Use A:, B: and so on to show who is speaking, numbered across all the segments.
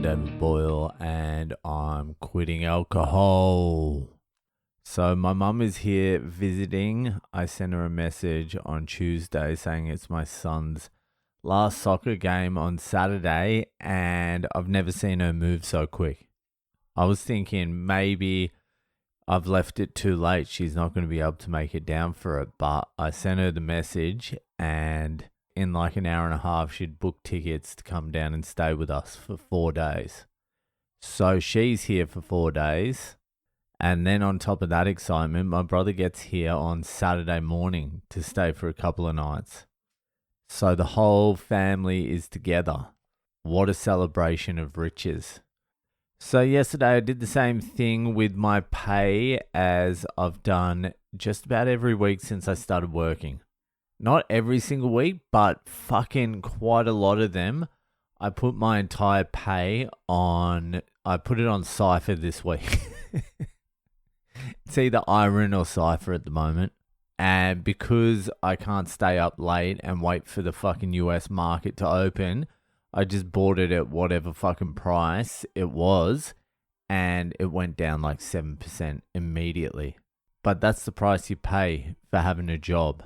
A: David Boyle and I'm quitting alcohol. So my mum is here visiting. I sent her a message on Tuesday saying it's my son's last soccer game on Saturday and I've never seen her move so quick. I was thinking maybe I've left it too late. She's not going to be able to make it down for it. But I sent her the message and in like an hour and a half, she'd booked tickets to come down and stay with us for 4 days. So she's here for 4 days. And then on top of that excitement, my brother gets here on Saturday morning to stay for a couple of nights. So the whole family is together. What a celebration of riches. So yesterday I did the same thing with my pay as I've done just about every week since I started working. Not every single week, but fucking quite a lot of them. I put my entire pay on, I put it on Cypher this week. It's either Iron or Cypher at the moment. And because I can't stay up late and wait for the fucking US market to open, I just bought it at whatever fucking price it was. And it went down like 7% immediately. But that's the price you pay for having a job.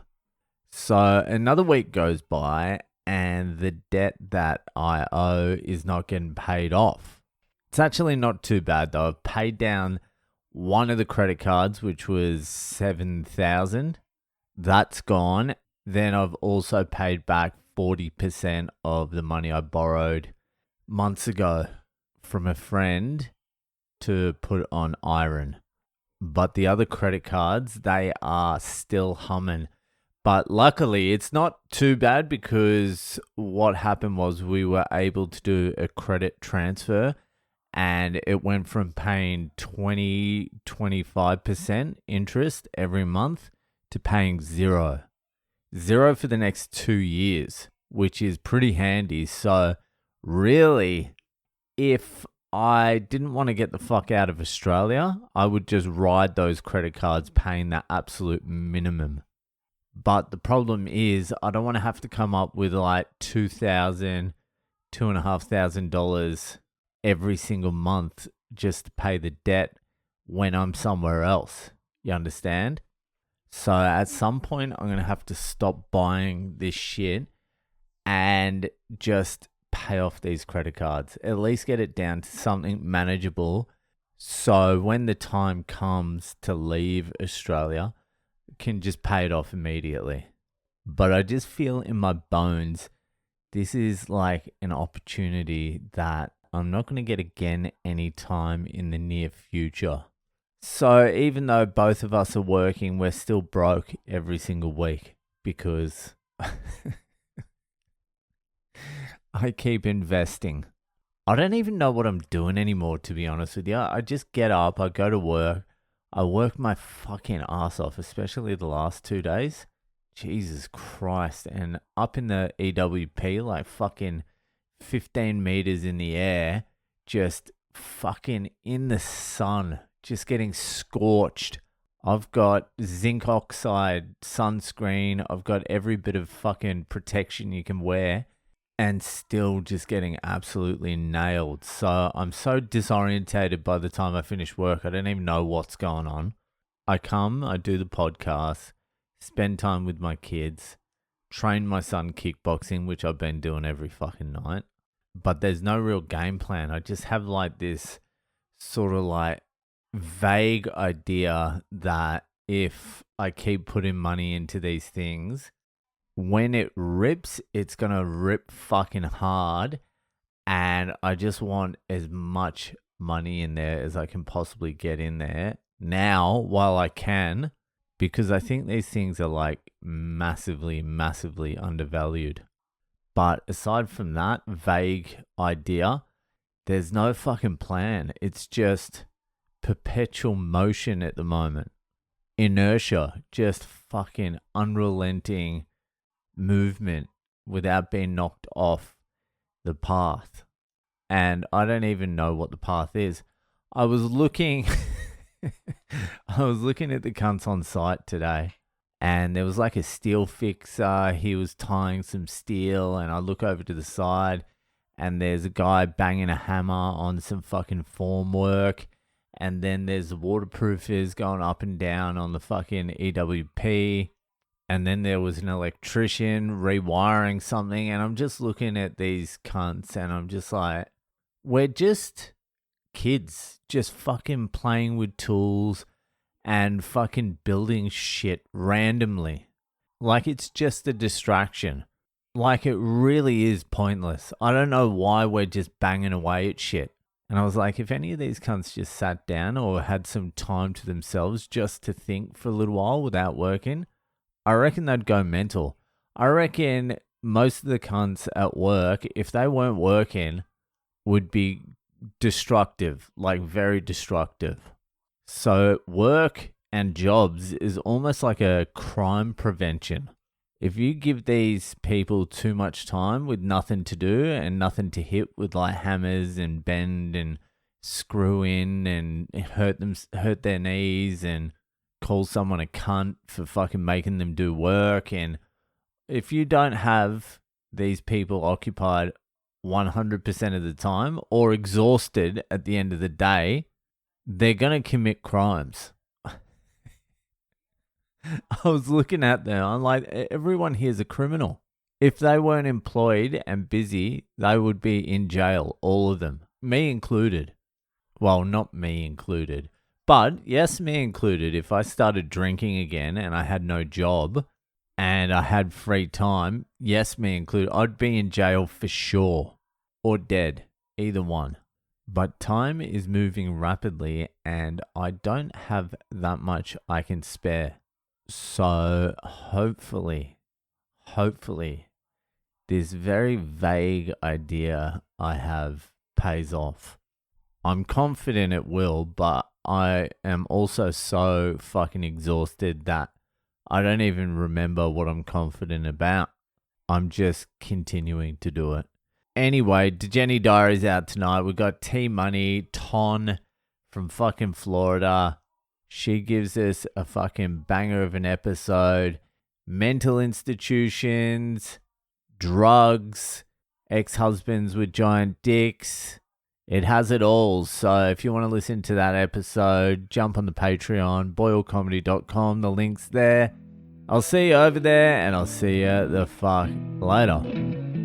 A: So another week goes by and the debt that I owe is not getting paid off. It's actually not too bad though. I've paid down one of the credit cards, which was $7,000. That's gone. Then I've also paid back 40% of the money I borrowed months ago from a friend to put on Iron. But the other credit cards, they are still humming. But luckily, it's not too bad because what happened was we were able to do a credit transfer and it went from paying 25% interest every month to paying zero. Zero for the next 2 years, which is pretty handy. So really, if I didn't want to get the fuck out of Australia, I would just ride those credit cards paying the absolute minimum. But the problem is I don't want to have to come up with like $2,000, $2,500 every single month just to pay the debt when I'm somewhere else. You understand? So at some point I'm going to have to stop buying this shit and just pay off these credit cards. At least get it down to something manageable. So when the time comes to leave Australia, can just pay it off immediately. But I just feel in my bones, this is like an opportunity that I'm not going to get again anytime in the near future. So even though both of us are working, we're still broke every single week because I keep investing. I don't even know what I'm doing anymore, to be honest with you. I just get up, I go to work, I work my fucking ass off, especially the last 2 days. Jesus Christ. And up in the EWP, like fucking 15 meters in the air, just fucking in the sun, just getting scorched. I've got zinc oxide sunscreen. I've got every bit of fucking protection you can wear and still just getting absolutely nailed. So I'm so disorientated by the time I finish work. I don't even know what's going on. I come, I do the podcast, spend time with my kids, train my son kickboxing, which I've been doing every fucking night. But there's no real game plan. I just have like this sort of like vague idea that if I keep putting money into these things, when it rips, it's going to rip fucking hard. And I just want as much money in there as I can possibly get in there now while I can, because I think these things are like massively, massively undervalued. But aside from that vague idea, there's no fucking plan. It's just perpetual motion at the moment. Inertia, just fucking unrelenting movement without being knocked off the path. And I don't even know what the path is. I was looking at the cunts on site today and there was like a steel fixer. He was tying some steel and I look over to the side and there's a guy banging a hammer on some fucking form work, and then there's the waterproofers going up and down on the fucking EWP, and then there was an electrician rewiring something, and I'm just looking at these cunts, and I'm just like, we're just kids just fucking playing with tools and fucking building shit randomly. Like it's just a distraction. Like it really is pointless. I don't know why we're just banging away at shit. And I was like, if any of these cunts just sat down or had some time to themselves just to think for a little while without working, I reckon they'd go mental. I reckon most of the cunts at work, if they weren't working, would be destructive, like very destructive. So work and jobs is almost like a crime prevention. If you give these people too much time with nothing to do and nothing to hit with like hammers and bend and screw in and hurt their knees and call someone a cunt for fucking making them do work, and if you don't have these people occupied 100% of the time or exhausted at the end of the day, they're going to commit crimes. I was looking at them. I'm like, everyone here's a criminal. If they weren't employed and busy, they would be in jail, all of them, me included. Well, not me included, but yes, me included. If I started drinking again and I had no job and I had free time, yes, me included, I'd be in jail for sure, or dead, either one. But time is moving rapidly and I don't have that much I can spare. So hopefully, this very vague idea I have pays off. I'm confident it will, but I am also so fucking exhausted that I don't even remember what I'm confident about. I'm just continuing to do it. Anyway, Jenny Diary's out tonight. We got T-Money, Ton from fucking Florida. She gives us a fucking banger of an episode. Mental institutions, drugs, ex-husbands with giant dicks. It has it all. So if you want to listen to that episode, jump on the Patreon, boylecomedy.com. The link's there. I'll see you over there, and I'll see you the fuck later.